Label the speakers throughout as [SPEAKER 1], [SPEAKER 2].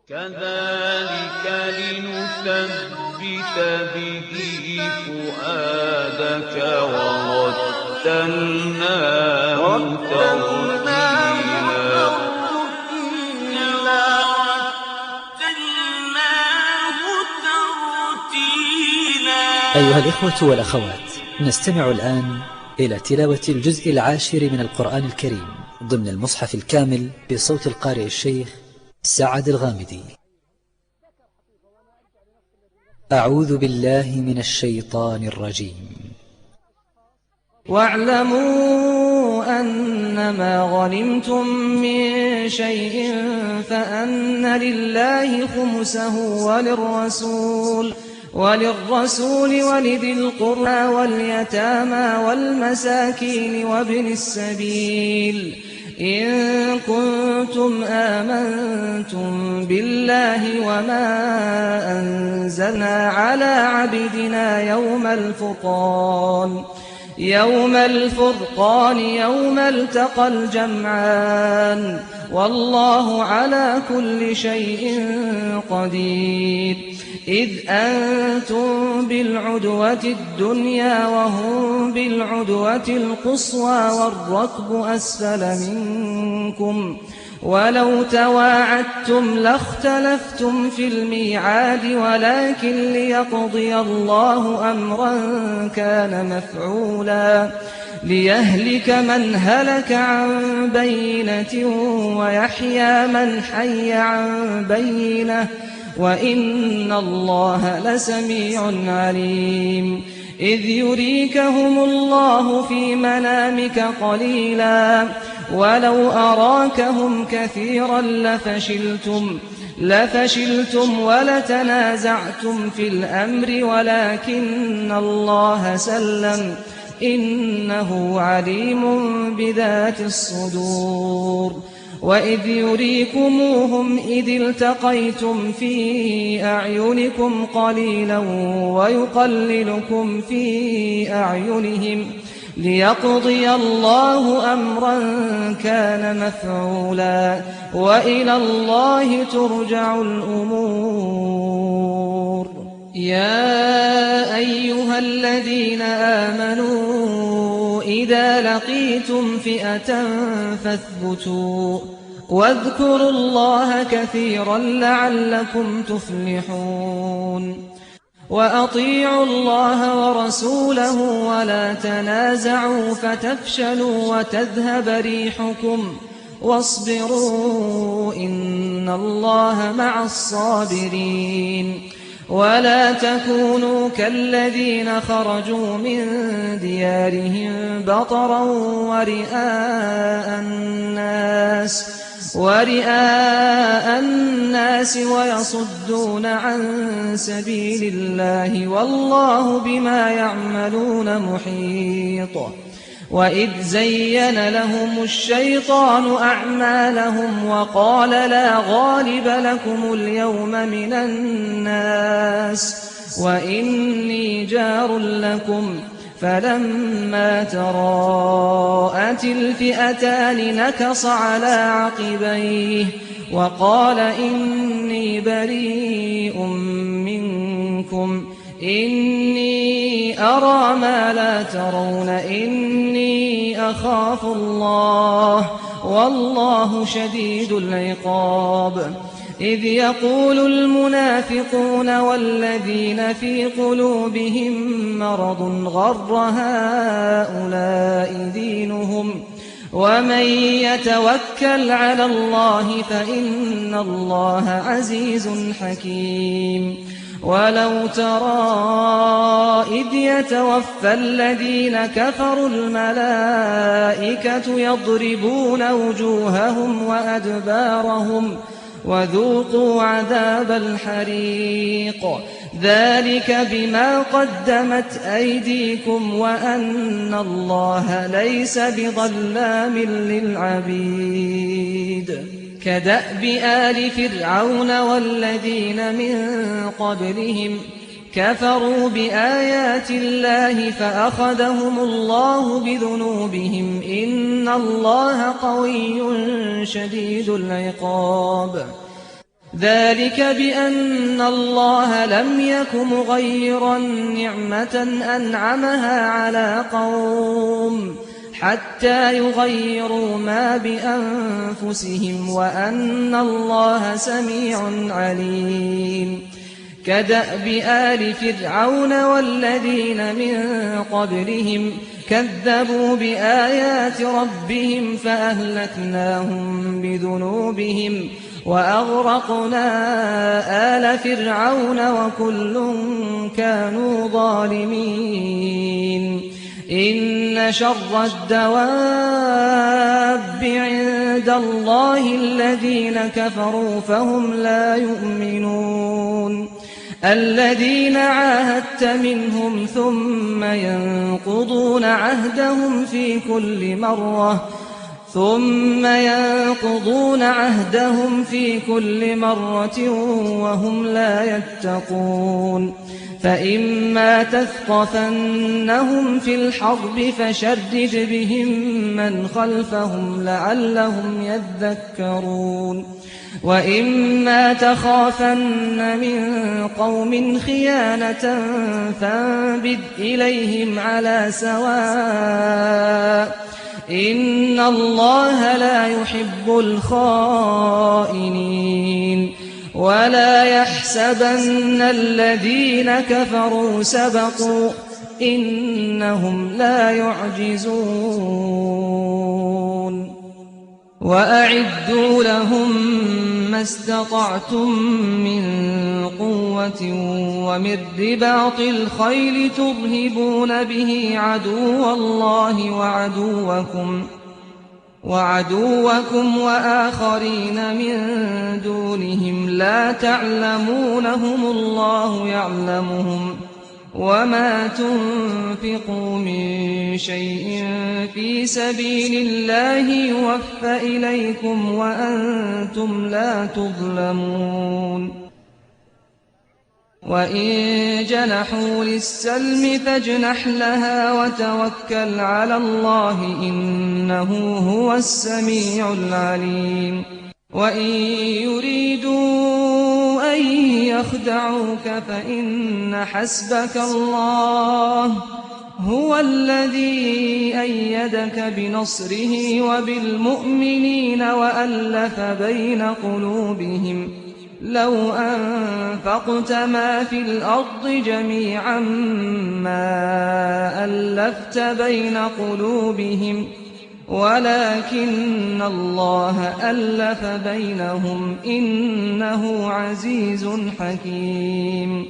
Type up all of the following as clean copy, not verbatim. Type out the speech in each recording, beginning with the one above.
[SPEAKER 1] كذلك لنثبت به فؤادك ورتلناه ترتيلا.
[SPEAKER 2] أيها الإخوة والأخوات، نستمع الآن إلى تلاوة الجزء العاشر من القرآن الكريم ضمن المصحف الكامل بصوت القارئ الشيخ سعد الغامدي. أعوذ بالله من الشيطان الرجيم.
[SPEAKER 3] واعلموا أنما غنمتم من شيء فأن لله خمسه وللرسول ولذي القربى واليتامى والمساكين وابن السبيل إن كنتم آمنتم بالله وما أنزلنا على عبدنا يوم الفرقان يوم التقى الجمعان والله على كل شيء قدير. إذ أنتم بالعدوة الدنيا وهم بالعدوة القصوى والركب أسفل منكم ولو تواعدتم لاختلفتم في الميعاد ولكن ليقضي الله أمرا كان مفعولا ليهلك من هلك عن بينة ويحيى من حي عن بينة وإن الله لسميع عليم. إذ يريكهم الله في منامك قليلا ولو أراكهم كثيرا لفشلتم ولتنازعتم في الأمر ولكن الله سلم إنه عليم بذات الصدور. وإذ يريكموهم إذ التقيتم في أعينكم قليلا ويقللكم في أعينهم ليقضي الله أمرا كان مفعولا وإلى الله ترجع الأمور. يا أيها الذين آمنوا إذا لقيتم فئة فاثبتوا واذكروا الله كثيرا لعلكم تفلحون. وأطيعوا الله ورسوله ولا تنازعوا فتفشلوا وتذهب ريحكم واصبروا إن الله مع الصابرين. ولا تكونوا كالذين خرجوا من ديارهم بطرا ورئاء الناس ويصدون عن سبيل الله والله بما يعملون محيط. وإذ زين لهم الشيطان أعمالهم وقال لا غالب لكم اليوم من الناس وإني جار لكم فلما تراءت الفئتان نكص على عقبيه وقال إني بريء منكم إني أرى ما لا ترون إني أخاف الله والله شديد العقاب. إذ يقول المنافقون والذين في قلوبهم مرض غر هؤلاء دينهم ومن يتوكل على الله فإن الله عزيز حكيم. ولو ترى إذ يتوفى الذين كفروا الملائكة يضربون وجوههم وأدبارهم وذوقوا عذاب الحريق ذلك بما قدمت أيديكم وأن الله ليس بظلام للعبيد. كدأب آل فرعون والذين من قبلهم كفروا بآيات الله فأخذهم الله بذنوبهم إن الله قوي شديد العقاب. ذلك بأن الله لم يك مغيرا نعمة أنعمها على قوم حتى يغيروا ما بأنفسهم وأن الله سميع عليم كدأب آل فرعون والذين من قبلهم كذبوا بآيات ربهم فأهلكناهم بذنوبهم وأغرقنا آل فرعون وكل كانوا ظالمين إن شر الدواب عند الله الذين كفروا فهم لا يؤمنون الذين عاهدت منهم ثم ينقضون عهدهم في كل مرة وهم لا يتقون فإما تثقفنهم في الحرب فشرد بهم من خلفهم لعلهم يذكرون وإما تخافن من قوم خيانة فانبذ إليهم على سواء إن الله لا يحب الخائنين ولا يحسبن الذين كفروا سبقوا إنهم لا يعجزون وأعدوا لهم ما استطعتم من قوة ومن رباط الخيل ترهبون به عدو الله وعدوكم وآخرين من دونهم لا تعلمونهم الله يعلمهم وما تنفقوا من شيء في سبيل الله يوفى إليكم وأنتم لا تظلمون وإن جنحوا للسلم فاجنح لها وتوكل على الله إنه هو السميع العليم وإن يريدوا أن يخدعوك فإن حسبك الله هو الذي أيدك بنصره وبالمؤمنين وألف بين قلوبهم لو أنفقت ما في الأرض جميعا ما ألفت بين قلوبهم ولكن الله ألف بينهم إنه عزيز حكيم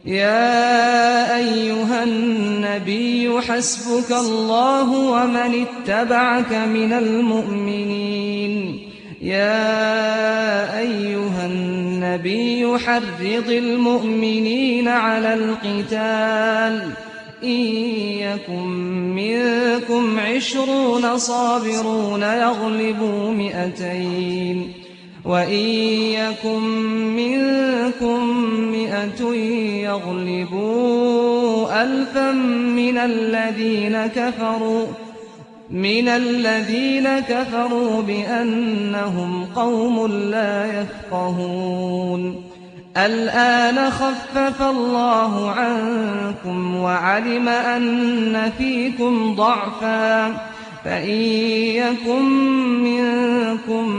[SPEAKER 3] يا أيها النبي حسبك الله ومن اتبعك من المؤمنين يا أيها النبي حرض المؤمنين على القتال إن يكن منكم 20 صابرون يغلبوا 200 وإن يكن منكم 100 يغلبوا 1000 من الذين كفروا بأنهم قوم لا يفقهون الآن خفف الله عنكم وعلم أن فيكم ضعفا فإن يكن منكم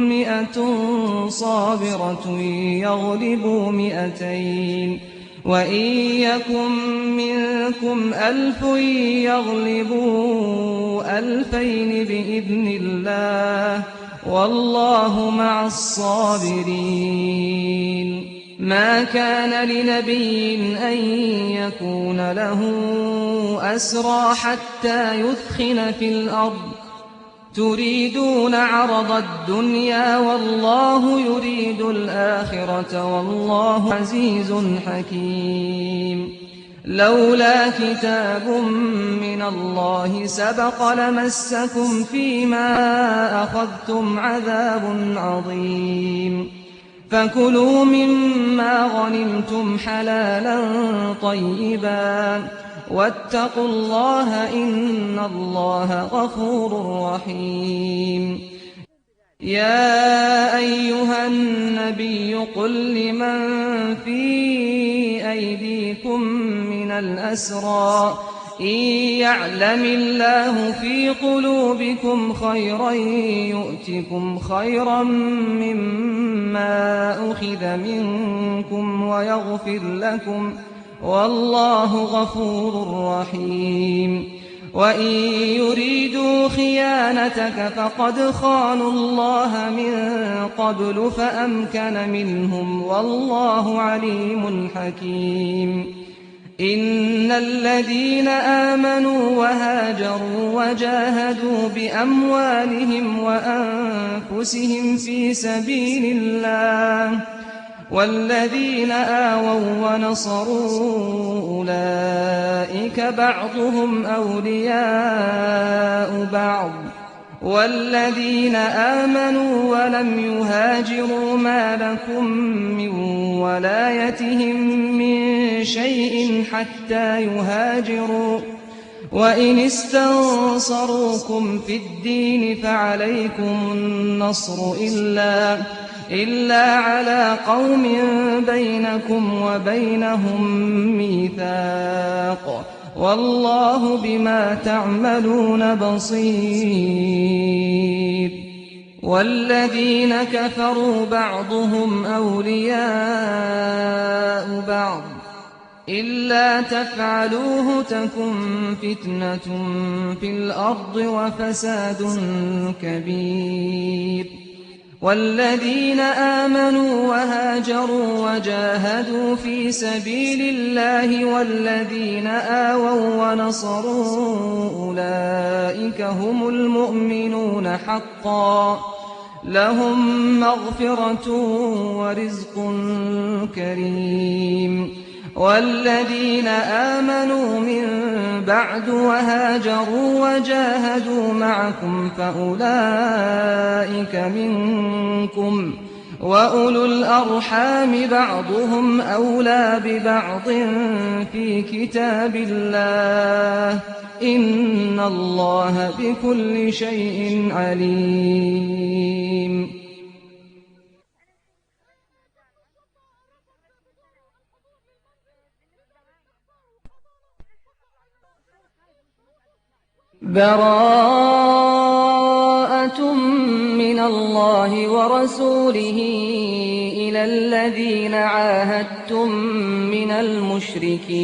[SPEAKER 3] 100 صابرة يغلبوا 200 وإن يكن منكم 1000 يغلبوا 2000 بإذن الله والله مع الصابرين ما كان لنبي أن يكون له أسرى حتى يثخن في الأرض تريدون عرض الدنيا والله يريد الآخرة والله عزيز حكيم لولا كتاب من الله سبق لمسكم فيما أخذتم عذاب عظيم فكلوا مما غنمتم حلالا طيبا واتقوا الله إن الله غفور رحيم يا أيها النبي قل لمن في أيديكم من الأسرى إن يعلم الله في قلوبكم خيرا يؤتكم خيرا مما أخذ منكم ويغفر لكم والله غفور رحيم وإن يريدوا خيانتك فقد خانوا الله من قبل فأمكن منهم والله عليم حكيم إن الذين آمنوا وهاجروا وجاهدوا بأموالهم وأنفسهم في سبيل الله والذين آووا ونصروا أولئك بعضهم أولياء بعض والذين آمنوا ولم يهاجروا ما لكم من ولايتهم من شيء حتى يهاجروا وإن استنصروكم في الدين فعليكم النصر إلا على قوم بينكم وبينهم ميثاق والله بما تعملون بصير والذين كفروا بعضهم أولياء بعض إلا تفعلوه تكن فتنة في الأرض وفساد كبير والذين آمنوا وهاجروا وجاهدوا في سبيل الله والذين آووا ونصروا أولئك هم المؤمنون حقا لهم مغفرة ورزق كريم والذين آمنوا من بعد وهاجروا وجاهدوا معكم فأولئك منكم وأولو الأرحام بعضهم أولى ببعض في كتاب الله إن الله بكل شيء عليم براءة من الله ورسوله إلى الذين عاهدتم من المشركين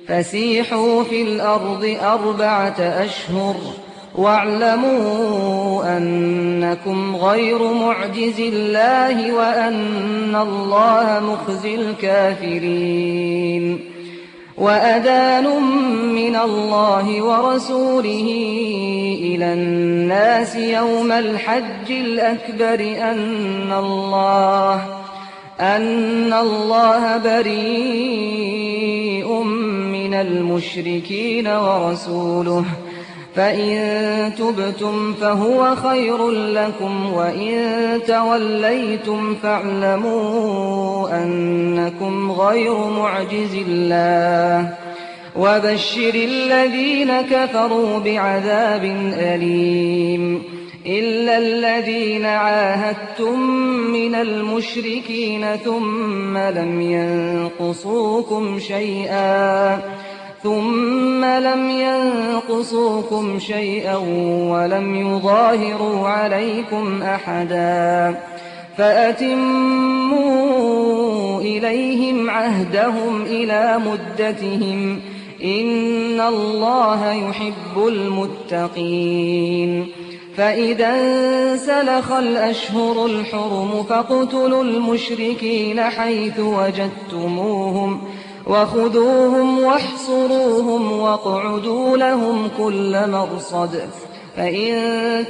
[SPEAKER 3] فسيحوا في الأرض 4 أشهر واعلموا أنكم غير معجز الله وأن الله مخزي الكافرين وأذان من الله ورسوله إلى الناس يوم الحج الأكبر أن الله بريء من المشركين ورسوله فإن تبتم فهو خير لكم وإن توليتم فاعلموا أنكم غير معجز الله وبشر الذين كفروا بعذاب أليم إلا الذين عاهدتم من المشركين ثم لم ينقصوكم شيئا ولم يظاهروا عليكم أحدا فأتموا إليهم عهدهم إلى مدتهم إن الله يحب المتقين فإذا انسلخ الأشهر الحرم فاقتلوا المشركين حيث وجدتموهم وخذوهم واحصروهم واقعدوا لهم كل مرصد فإن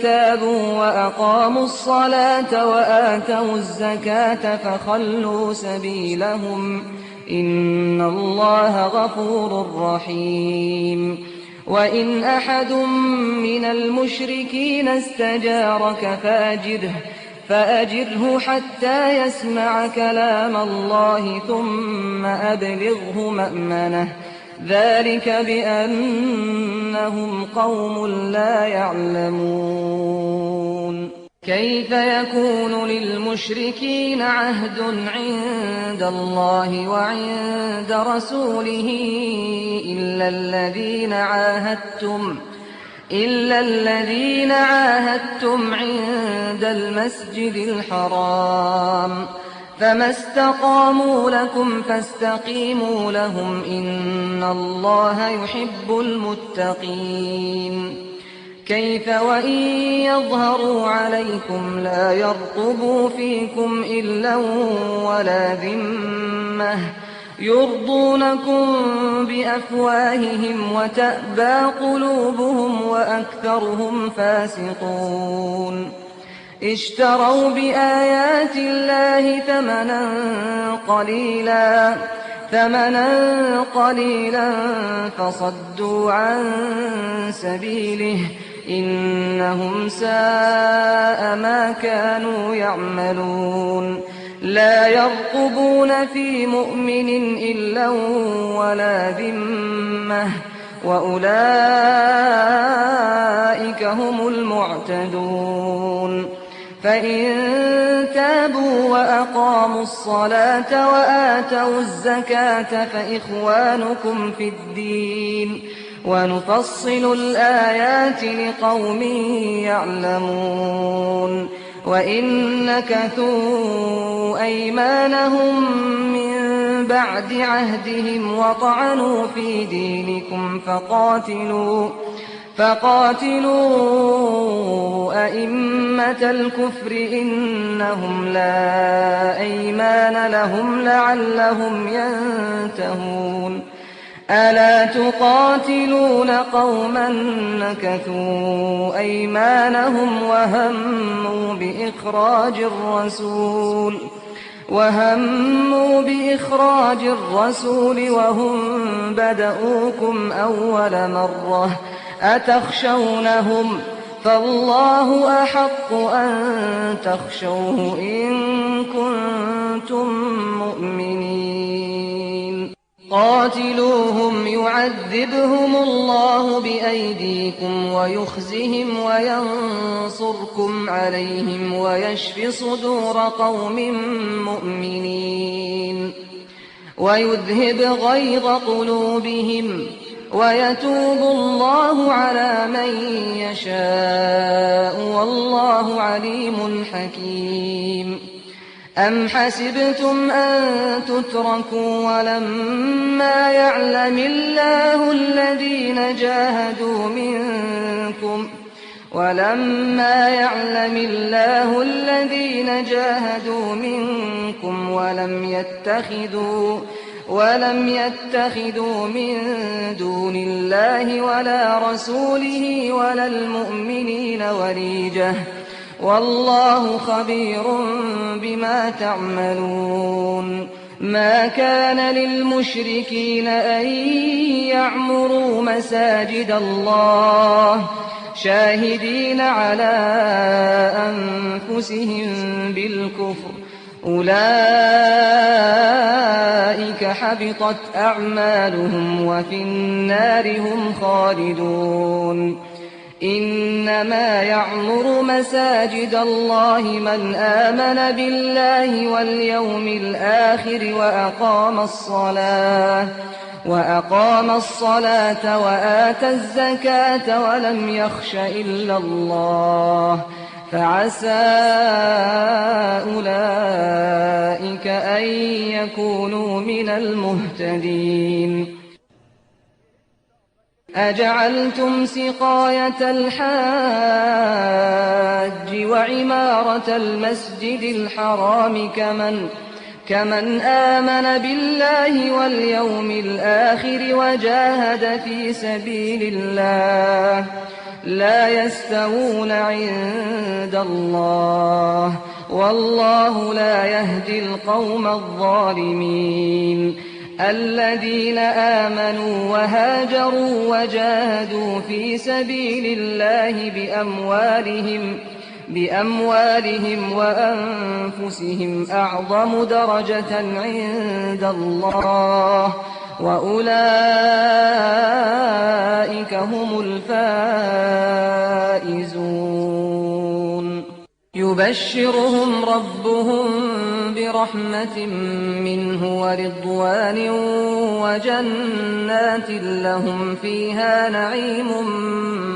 [SPEAKER 3] تابوا وأقاموا الصلاة وآتوا الزكاة فخلوا سبيلهم إن الله غفور رحيم وإن أحد من المشركين استجارك فأجره حتى يسمع كلام الله ثم أبلغه مأمنه ذلك بأنهم قوم لا يعلمون كيف يكون للمشركين عهد عند الله وعند رسوله إلا الذين عاهدتم عند المسجد الحرام فما استقاموا لكم فاستقيموا لهم إن الله يحب المتقين كيف وإن يظهروا عليكم لا يرقبوا فيكم إلا ولا ذمة يرضونكم بأفواههم وتأبى قلوبهم وأكثرهم فاسقون اشتروا بآيات الله ثمنا قليلا فصدوا عن سبيله إنهم ساء ما كانوا يعملون لا يرقبون في مؤمن إلا ولا ذمة وأولئك هم المعتدون فإن تابوا وأقاموا الصلاة وآتوا الزكاة فإخوانكم في الدين ونفصل الآيات لقوم يعلمون وإن نكثوا أيمانهم من بعد عهدهم وطعنوا في دينكم فقاتلوا أئمة الكفر إنهم لا أيمان لهم لعلهم ينتهون ألا تقاتلون قوما نكثوا أيمانهم وهموا بإخراج الرسول وهم بدؤوكم أول مرة أتخشونهم فالله أحق أن تخشوه إن كنتم مؤمنين قاتلوهم يعذبهم الله بأيديكم ويخزهم وينصركم عليهم ويشف صدور قوم مؤمنين ويذهب غيظ قلوبهم ويتوب الله على من يشاء والله عليم حكيم أم حسبتم أن تتركوا ولما يعلم الله الذين جاهدوا منكم ولم يتخذوا من دون الله ولا رسوله ولا المؤمنين وليجة والله خبير بما تعملون ما كان للمشركين أن يعمروا مساجد الله شاهدين على أنفسهم بالكفر أولئك حبطت أعمالهم وفي النار هم خالدون إنما يعمر مساجد الله من آمن بالله واليوم الآخر وأقام الصلاة وآتى الزكاة ولم يخش إلا الله فعسى أولئك أن يكونوا من المهتدين أجعلتم سقاية الحاج وعمارة المسجد الحرام كمن آمن بالله واليوم الآخر وجاهد في سبيل الله لا يستوون عند الله والله لا يهدي القوم الظالمين الذين آمنوا وهاجروا وجاهدوا في سبيل الله بأموالهم وأنفسهم أعظم درجة عند الله وأولئك هم الفائزون يبشرهم ربهم برحمة منه ورضوان وجنات لهم فيها نعيم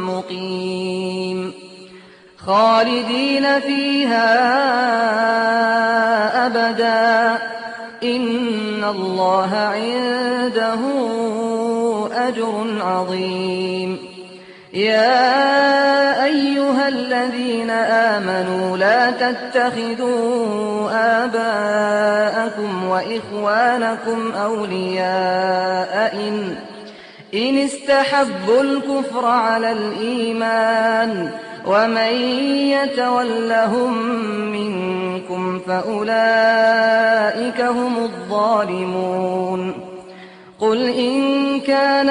[SPEAKER 3] مقيم خالدين فيها أبدا إن الله عنده أجر عظيم يا أيها الذين آمنوا لا تتخذوا آباءكم وإخوانكم أولياء إن استحبوا الكفر على الإيمان ومن يتولهم منكم فأولئك هم الظالمون قل إن كان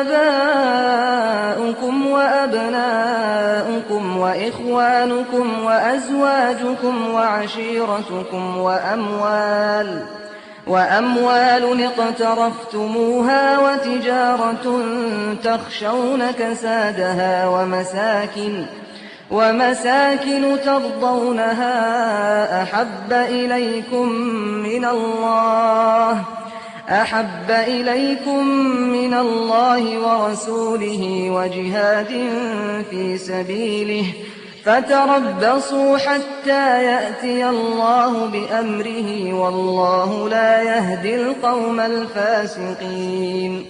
[SPEAKER 3] آباؤكم وأبناؤكم وإخوانكم وأزواجكم وعشيرتكم وأموال اقترفتموها وتجارة تخشون كسادها ومساكن ترضونها أحب إليكم من الله ورسوله وجهاد في سبيله فتربصوا حتى يأتي الله بأمره والله لا يهدي القوم الفاسقين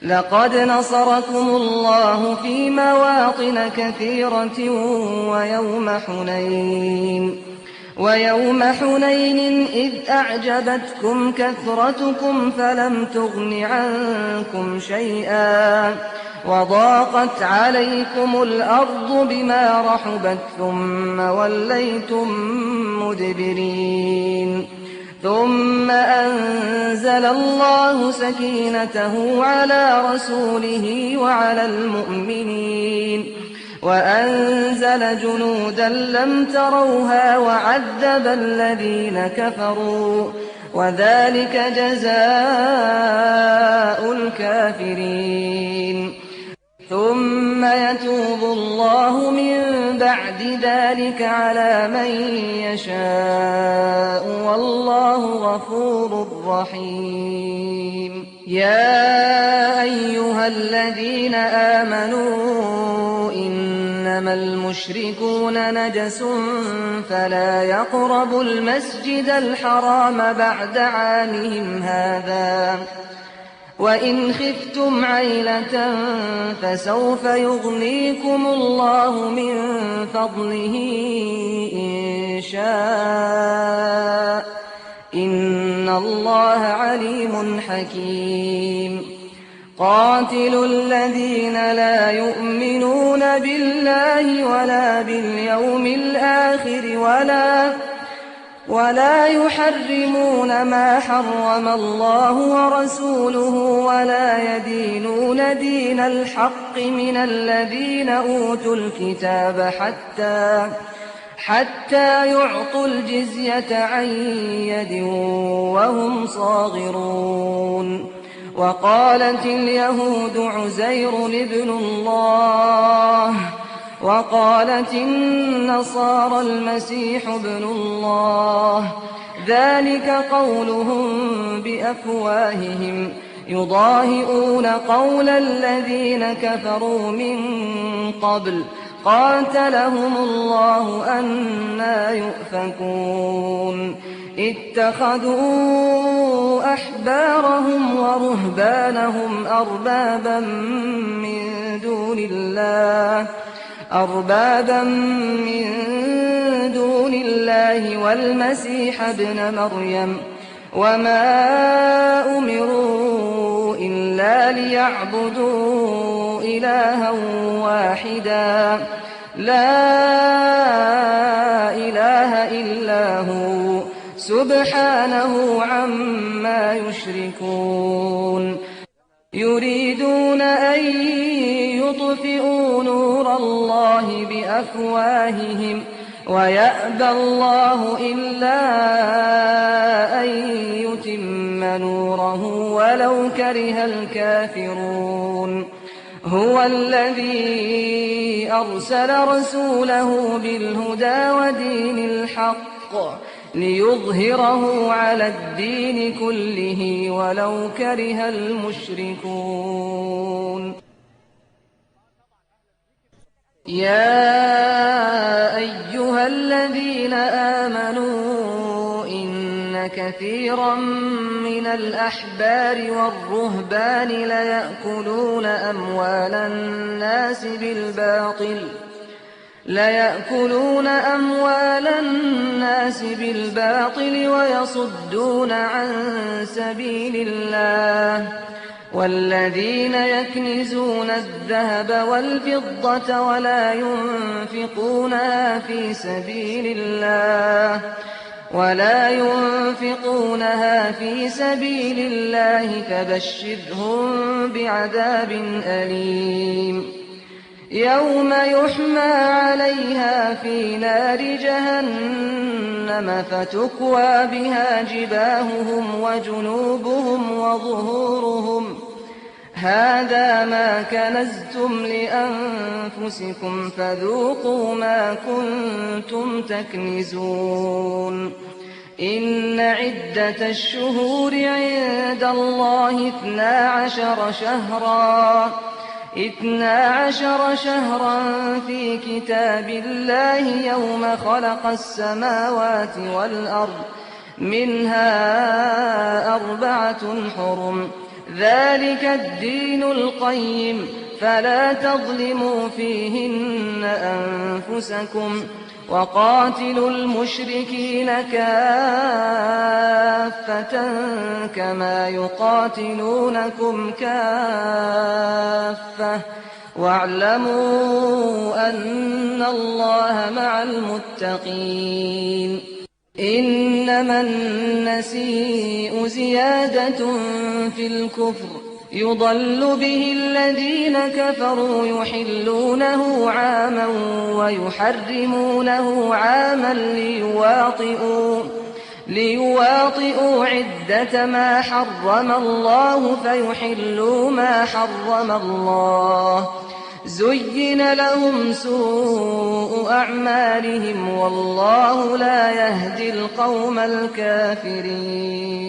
[SPEAKER 3] لقد نصركم الله في مواطن كثيرة ويوم حنين إذ أعجبتكم كثرتكم فلم تغن عنكم شيئا وضاقت عليكم الأرض بما رحبت ثم وليتم مدبرين ثم أنزل الله سكينته على رسوله وعلى المؤمنين وأنزل جنودا لم تروها وعذب الذين كفروا وذلك جزاء الكافرين ثم يتوب الله من بعد ذلك على من يشاء والله غفور رحيم يا أيها الذين آمنوا إنما المشركون نجس فلا يقربوا المسجد الحرام بعد عامهم هذا وإن خفتم عيلة فسوف يغنيكم الله من فضله إن شاء إن الله عليم حكيم قاتلوا الذين لا يؤمنون بالله ولا باليوم الآخر ولا يحرمون ما حرم الله ورسوله ولا يدينون دين الحق من الذين أوتوا الكتاب حتى يعطوا الجزية عن يد وهم صاغرون وقالت اليهود عزير ابن الله وقالت النصارى المسيح ابن الله ذلك قولهم بأفواههم يضاهئون قول الذين كفروا من قبل قاتلهم الله أنى يؤفكون اتخذوا أحبارهم ورهبانهم أربابا من دون الله والمسيح ابن مريم وما أمروا إلا ليعبدوا إلها واحدا لا إله إلا هو سبحانه عما يشركون يريدون أن يطفئوا نور الله بأفواههم ويأبى الله إلا أن يتم نوره ولو كره الكافرون هو الذي أرسل رسوله بالهدى ودين الحق ليظهره على الدين كله ولو كره المشركون يا أيها الذين آمنوا إن كثيرا من الأحبار والرهبان ليأكلون أموال الناس بالباطل ويصدون عن سبيل الله والذين يكنزون الذهب والفضة ولا ينفقونها في سبيل الله فبشرهم بعذاب أليم يوم يحمى عليها في نار جهنم فتكوى بها جباههم وجنوبهم وظهورهم هذا ما كنزتم لأنفسكم فذوقوا ما كنتم تكنزون إن عدة الشهور عند الله 12 شهرا في كتاب الله يوم خلق السماوات والأرض منها 4 حرم ذلك الدين القيم فلا تظلموا فيهن أنفسكم وقاتلوا المشركين كافة كما يقاتلونكم كافة واعلموا أن الله مع المتقين إنما النسيء زيادة في الكفر يضل به الذين كفروا يحلونه عاما ويحرمونه عاما ليواطئوا عدة ما حرم الله فيحلوا ما حرم الله زين لهم سوء أعمالهم والله لا يهدي القوم الكافرين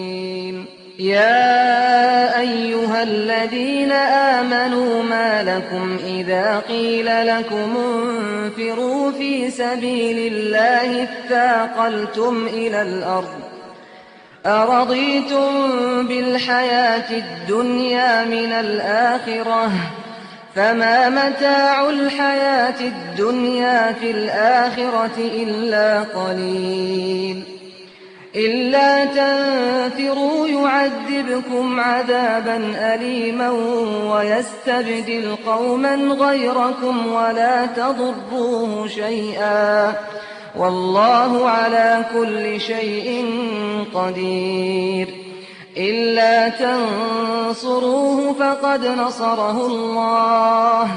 [SPEAKER 3] يا أيها الذين آمنوا ما لكم إذا قيل لكم انفروا في سبيل الله اثاقلتم إلى الأرض أرضيتم بالحياة الدنيا من الآخرة فما متاع الحياة الدنيا في الآخرة إلا قليل إلا تنفروا يعذبكم عذابا أليما ويستبدل قوما غيركم ولا تضروه شيئا والله على كل شيء قدير إلا تنصروه فقد نصره الله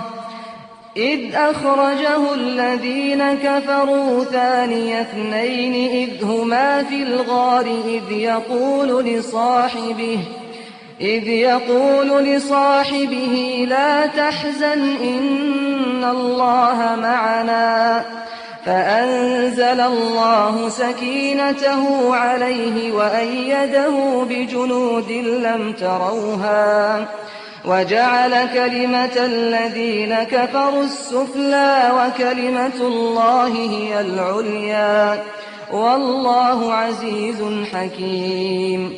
[SPEAKER 3] إذ أخرجه الذين كفروا ثاني اثنين إذ هما في الغار إذ يقول لصاحبه لا تحزن إن الله معنا فأنزل الله سكينته عليه وأيده بجنود لم تروها وجعل كلمة الذين كفروا السفلى وكلمة الله هي العليا والله عزيز حكيم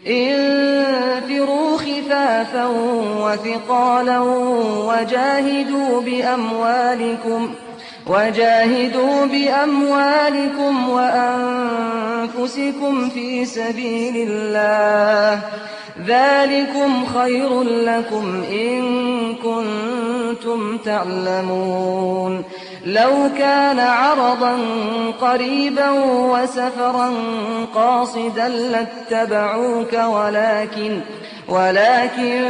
[SPEAKER 3] انفروا خفافا وثقالا وجاهدوا بأموالكم وأنفسكم في سبيل الله ذلكم خير لكم إن كنتم تعلمون لو كان عرضا قريبا وسفرا قاصدا لاتبعوك ولكن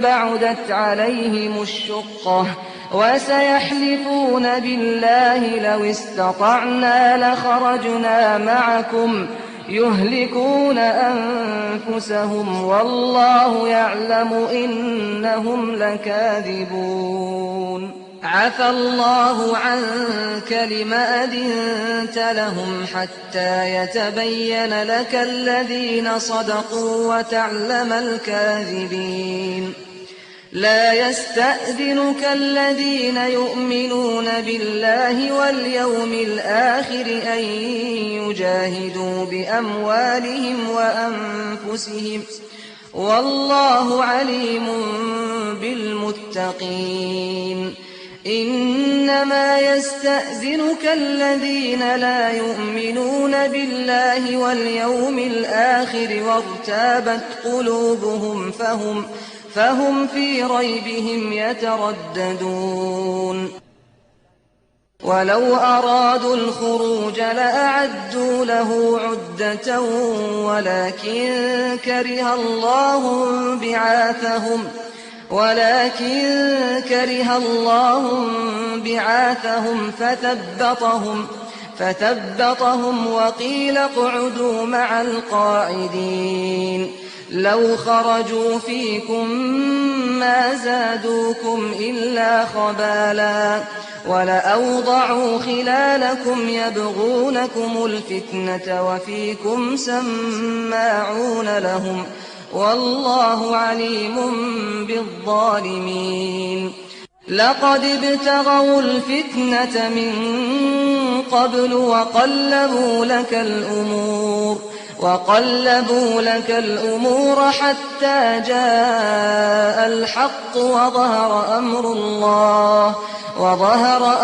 [SPEAKER 3] بعدت عليهم الشقة وسيحلفون بالله لو استطعنا لخرجنا معكم يهلكون أنفسهم والله يعلم إنهم لكاذبون عفى الله عنك لم أذنت لهم حتى يتبين لك الذين صدقوا وتعلم الكاذبين لا يستأذنك الذين يؤمنون بالله واليوم الآخر أن يجاهدوا بأموالهم وأنفسهم والله عليم بالمتقين إنما يستأذنك الذين لا يؤمنون بالله واليوم الآخر وارتابت قلوبهم فهم في ريبهم يترددون ولو أرادوا الخروج لأعدوا له عدة ولكن كره الله بعاثهم فثبطهم وقيل اقعدوا مع القاعدين لو خرجوا فيكم ما زادوكم إلا خبالا ولأوضعوا خلالكم يبغونكم الفتنة وفيكم سماعون لهم والله عليم بالظالمين لقد ابتغوا الفتنة من قبل وقلبوا لك الأمور حتى جاء الحق وظهر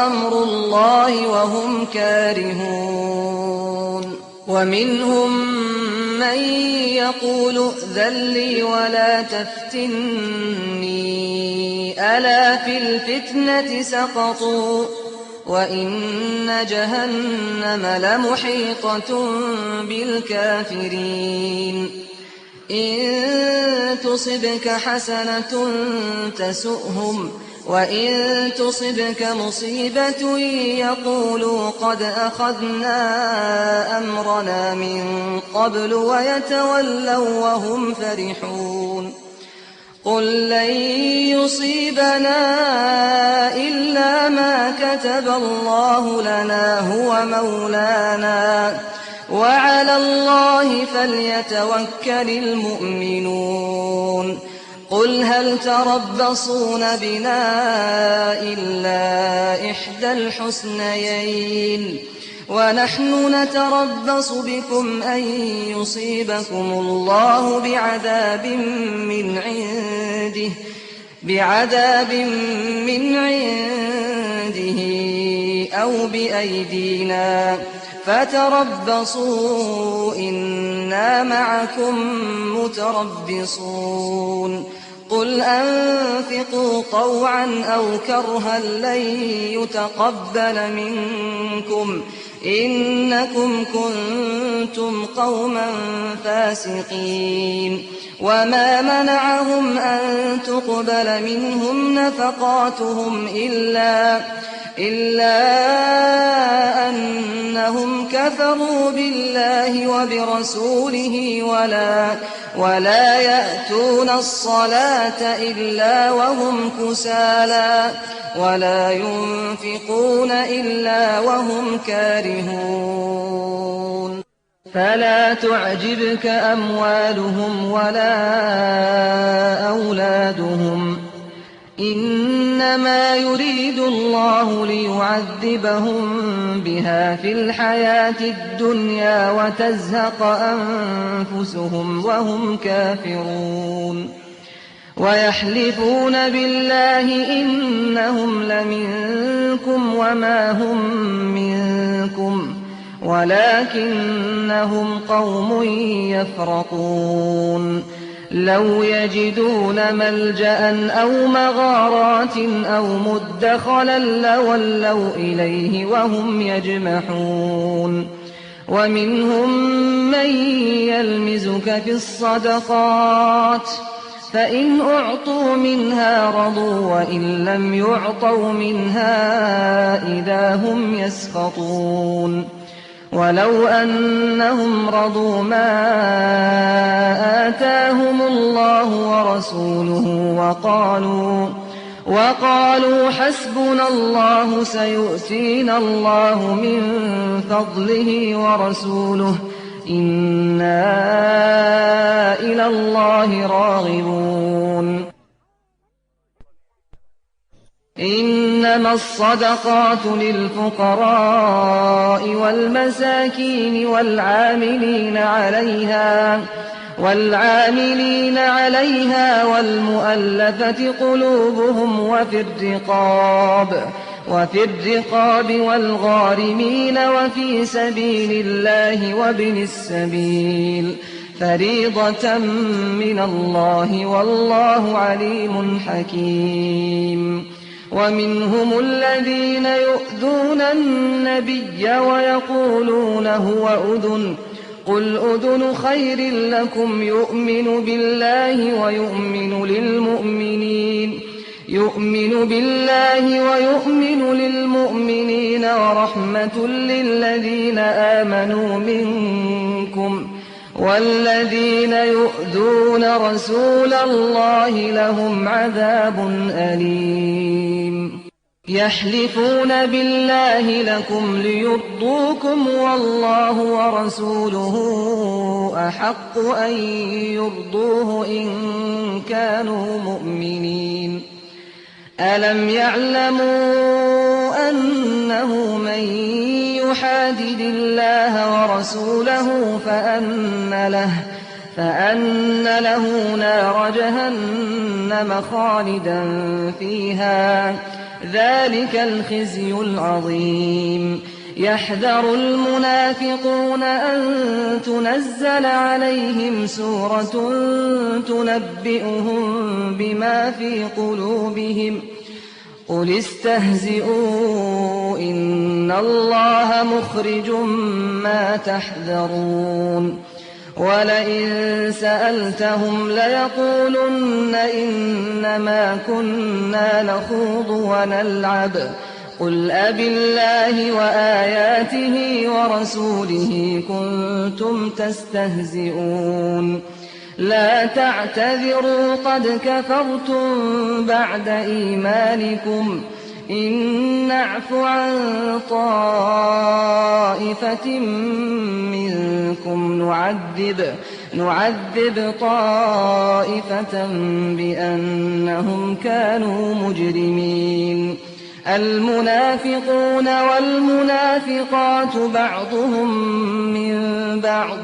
[SPEAKER 3] أمر الله وهم كارهون ومنهم من يقول ائذن لي ولا تفتني ألا في الفتنة سقطوا وإن جهنم لمحيطة بالكافرين إن تصبك حسنة تسؤهم وإن تصبك مصيبة يقولوا قد أخذنا أمرنا من قبل ويتولوا وهم فرحون قل لن يصيبنا إلا ما كتب الله لنا هو مولانا وعلى الله فليتوكل المؤمنون قل هل تربصون بنا إلا إحدى الحسنيين ونحن نتربص بكم أن يصيبكم الله بعذاب من عنده أو بأيدينا فتربصوا إنا معكم متربصون قل أنفقوا طوعا أو كرها لن يتقبل منكم إنكم كنتم قوما فاسقين وما منعهم أن تقبل منهم نفقاتهم إلا أنهم كفروا بالله وبرسوله ولا يأتون الصلاة إلا وهم كسالى ولا ينفقون إلا وهم كارهون فلا تعجبك أموالهم ولا أولادهم إنما يريد الله ليعذبهم بها في الحياة الدنيا وتزهق أنفسهم وهم كافرون ويحلفون بالله إنهم لمنكم وما هم منكم ولكنهم قوم يفرقون لو يجدون ملجأ أو مغارات أو مدخلا لولوا إليه وهم يجمحون ومنهم من يلمزك في الصدقات فإن أعطوا منها رضوا وإن لم يعطوا منها إذا هم يسخطون ولو أنهم رضوا ما آتاهم الله ورسوله وقالوا حسبنا الله سيؤتينا الله من فضله ورسوله إنا إلى الله راغبون. إنما الصدقات للفقراء والمساكين والعاملين عليها والمؤلفة قلوبهم وفي الرقاب والغارمين وفي سبيل الله وابن السبيل فريضة من الله والله عليم حكيم. ومنهم الذين يؤذون النبي ويقولون هو أذن قل أذن خير لكم يؤمن بالله ويؤمن للمؤمنين ورحمة للذين آمنوا منكم والذين يؤذون رسول الله لهم عذاب أليم. يحلفون بالله لكم ليرضوكم والله ورسوله أحق أن يرضوه إن كانوا مؤمنين. ألم يعلموا أنه من يحادد الله ورسوله فأن له نار جهنم خالدا فيها ذلك الخزي العظيم. يحذر المنافقون أن تنزل عليهم سورة تنبئهم بما في قلوبهم قل استهزئوا إن الله مخرج ما تحذرون. ولئن سألتهم ليقولن إنما كنا نخوض ونلعب قل أبالله وآياته ورسوله كنتم تستهزئون. لا تعتذروا قد كفرتم بعد إيمانكم إن نعف عن طائفة منكم نعذب طائفة بأنهم كانوا مجرمين. المنافقون والمنافقات بعضهم من بعض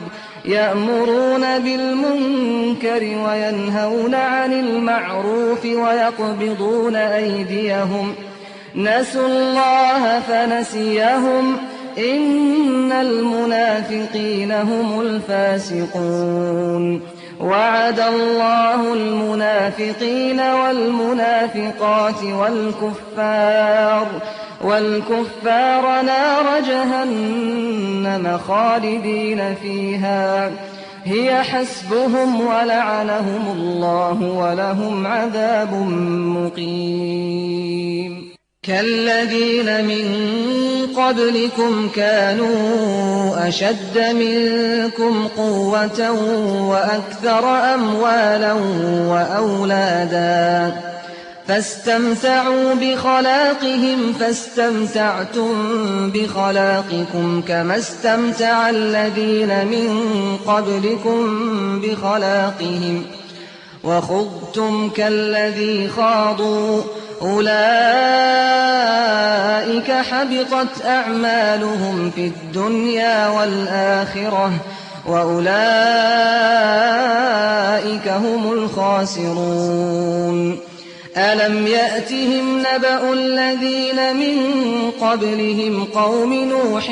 [SPEAKER 3] يأمرون بالمنكر وينهون عن المعروف ويقبضون أيديهم نسوا الله فنسيهم إن المنافقين هم الفاسقون. وعد الله المنافقين والمنافقات والكفار نار جهنم خالدين فيها هي حسبهم ولعنهم الله ولهم عذاب مقيم. كالذين من قبلكم كانوا أشد منكم قوة وأكثر أموالا وأولادا فاستمتعوا بخلاقهم فاستمتعتم بخلاقكم كما استمتع الذين من قبلكم بخلاقهم وخضتم كالذي خاضوا أولئك حبطت أعمالهم في الدنيا والآخرة وأولئك هم الخاسرون. ألم يأتهم نبأ الذين من قبلهم قوم نوح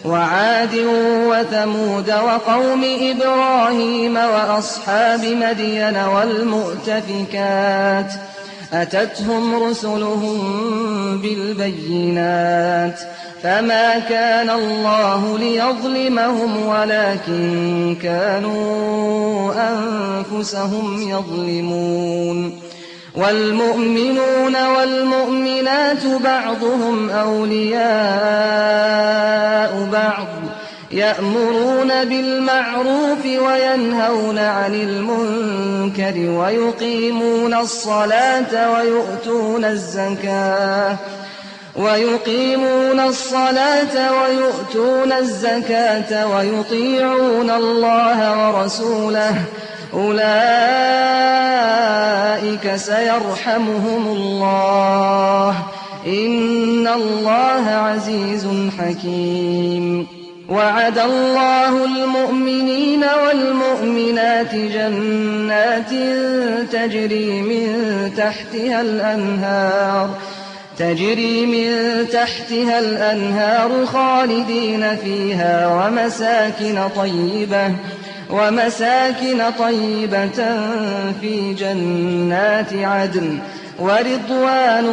[SPEAKER 3] وعاد وثمود وقوم إبراهيم وأصحاب مدين والمؤتفكات أتتهم رسلهم بالبينات فما كان الله ليظلمهم ولكن كانوا أنفسهم يظلمون. والمؤمنون والمؤمنات بعضهم أولياء بعض يأمرون بالمعروف وينهون عن المنكر ويقيمون الصلاة ويؤتون الزكاة ويطيعون الله ورسوله أولئك سيرحمهم الله إن الله عزيز حكيم وعد الله المؤمنين والمؤمنات جنات تجري من تحتها الأنهار خالدين فيها ومساكن طيبة في جنات عدن ورضوان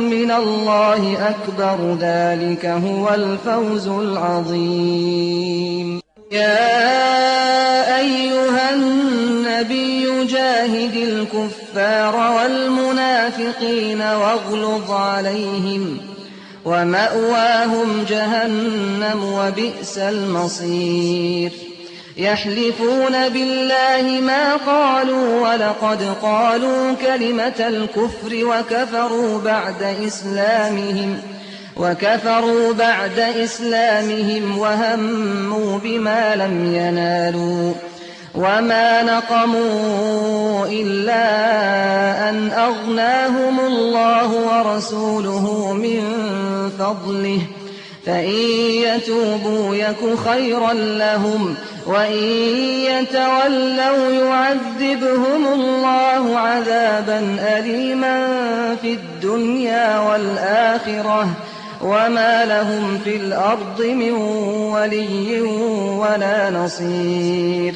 [SPEAKER 3] من الله أكبر ذلك هو الفوز العظيم يا أيها النبي جاهد الكفار والمنافقين واغلظ عليهم ومأواهم جهنم وبئس المصير يحلفون بالله ما قالوا ولقد قالوا كلمة الكفر وكفروا بعد إسلامهم وهموا بما لم ينالوا وما نقموا إلا أن أغناهم الله ورسوله من فضله فإن يتوبوا يك خيرا لهم وإن يتولوا يعذبهم الله عذابا أليما في الدنيا والآخرة وما لهم في الأرض من ولي ولا نصير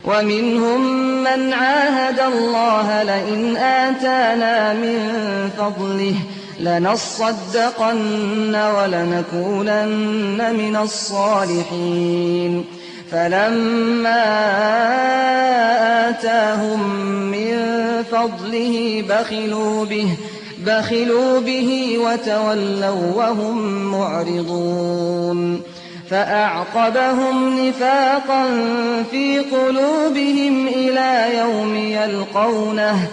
[SPEAKER 3] ومنهم من عاهد الله لئن آتانا من فضله لنصدقن ولنكونن من الصالحين فلما آتاهم من فضله بخلوا به وتولوا وهم معرضون فأعقبهم نفاقا في قلوبهم إلى يوم يلقونه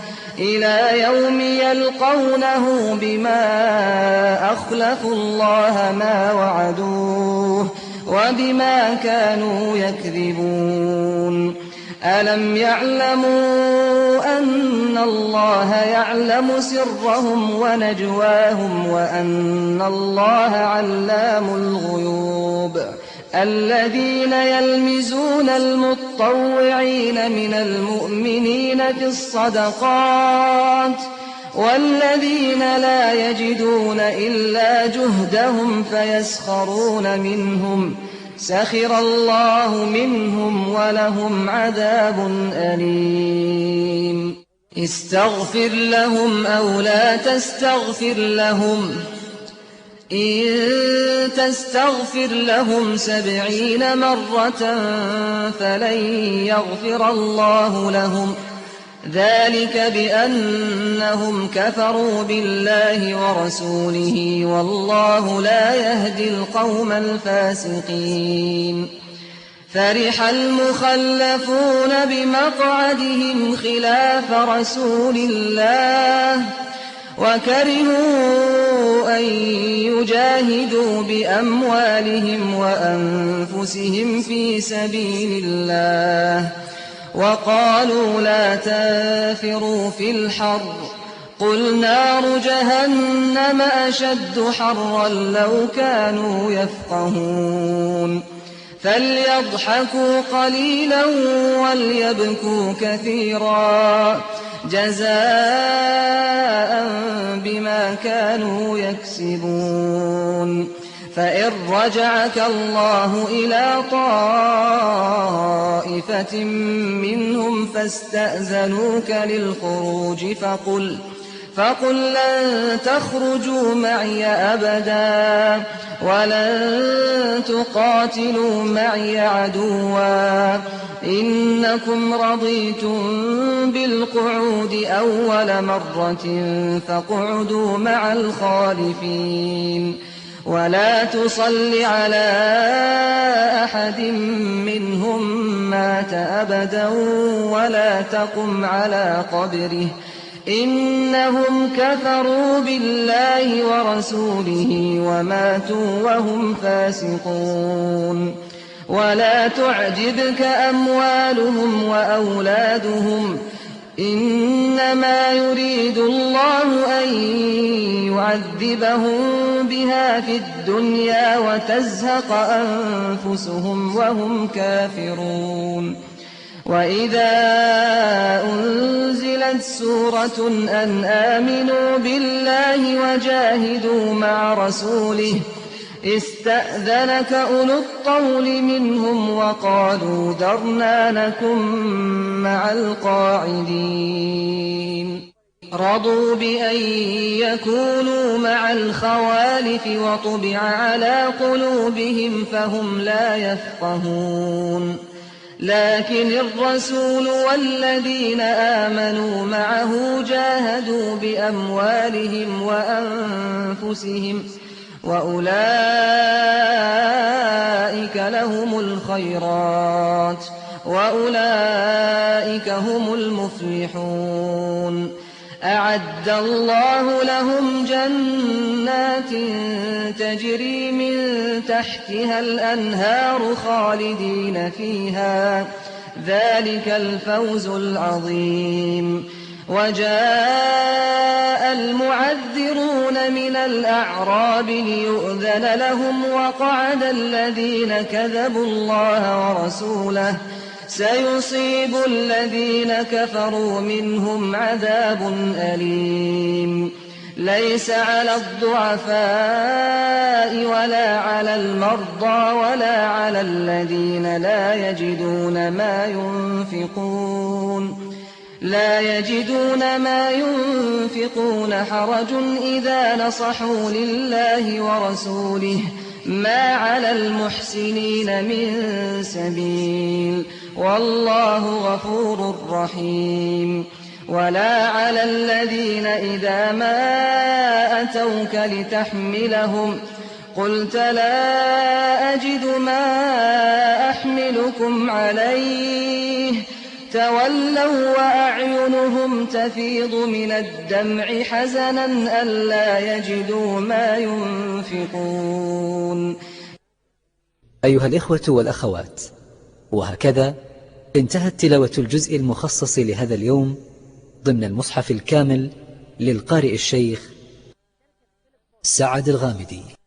[SPEAKER 3] بما أخلفوا الله ما وعدوه وبما كانوا يكذبون ألم يعلموا أن الله يعلم سرهم ونجواهم وأن الله علام الغيوب الذين يلمزون المطوعين من المؤمنين في الصدقات والذين لا يجدون إلا جهدهم فيسخرون منهم سخر الله منهم ولهم عذاب أليم استغفر لهم أو لا تستغفر لهم إن تستغفر لهم 70 مرة فلن يغفر الله لهم ذلك بأنهم كفروا بالله ورسوله والله لا يهدي القوم الفاسقين فرح المخلفون بمقعدهم خلاف رسول الله وكرهوا أن يجاهدوا بأموالهم وأنفسهم في سبيل الله وقالوا لا تنفروا في الحر قل نار جهنم أشد حرا لو كانوا يفقهون فليضحكوا قليلا وليبكوا كثيرا جزاء بما كانوا يكسبون فإن رجعك الله إلى طائفة منهم فاستأذنوك للخروج فقل لن تخرجوا معي أبدا ولن تقاتلوا معي عدوا إنكم رضيتم بالقعود أول مرة فاقعدوا مع الخالفين ولا تصل على أحد منهم مات أبدا ولا تقم على قبره إنهم كفروا بالله ورسوله وماتوا وهم فاسقون ولا تعجبك أموالهم وأولادهم إنما يريد الله أن يعذبهم بها في الدنيا وتزهق أنفسهم وهم كافرون وإذا أنزلت سورة أن آمنوا بالله وجاهدوا مع رسوله استأذنك أولو الطول منهم وقالوا ذرنا نكن مع القاعدين رضوا بأن يكونوا مع الخوالف وطبع على قلوبهم فهم لا يفقهون لكن الرسول والذين آمنوا معه جاهدوا بأموالهم وأنفسهم وأولئك لهم الخيرات وأولئك هم المفلحون أعد الله لهم جنات تجري من تحتها الأنهار خالدين فيها ذلك الفوز العظيم وجاء المعذرون من الأعراب ليؤذن لهم وقعد الذين كذبوا الله ورسوله سيصيب الذين كفروا منهم عذاب أليم ليس على الضعفاء ولا على المرضى ولا على الذين لا يجدون ما ينفقون حرج إذا نصحوا لله ورسوله ما على المحسنين من سبيل والله غفور رحيم ولا على الذين إذا ما أتوك لتحملهم قلت لا أجد ما أحملكم عليه تولوا وأعينهم تفيض من الدمع حزنا ألا يجدوا ما ينفقون.
[SPEAKER 2] أيها الإخوة والأخوات، وهكذا انتهت تلاوة الجزء المخصص لهذا اليوم ضمن المصحف الكامل للقارئ الشيخ سعد الغامدي.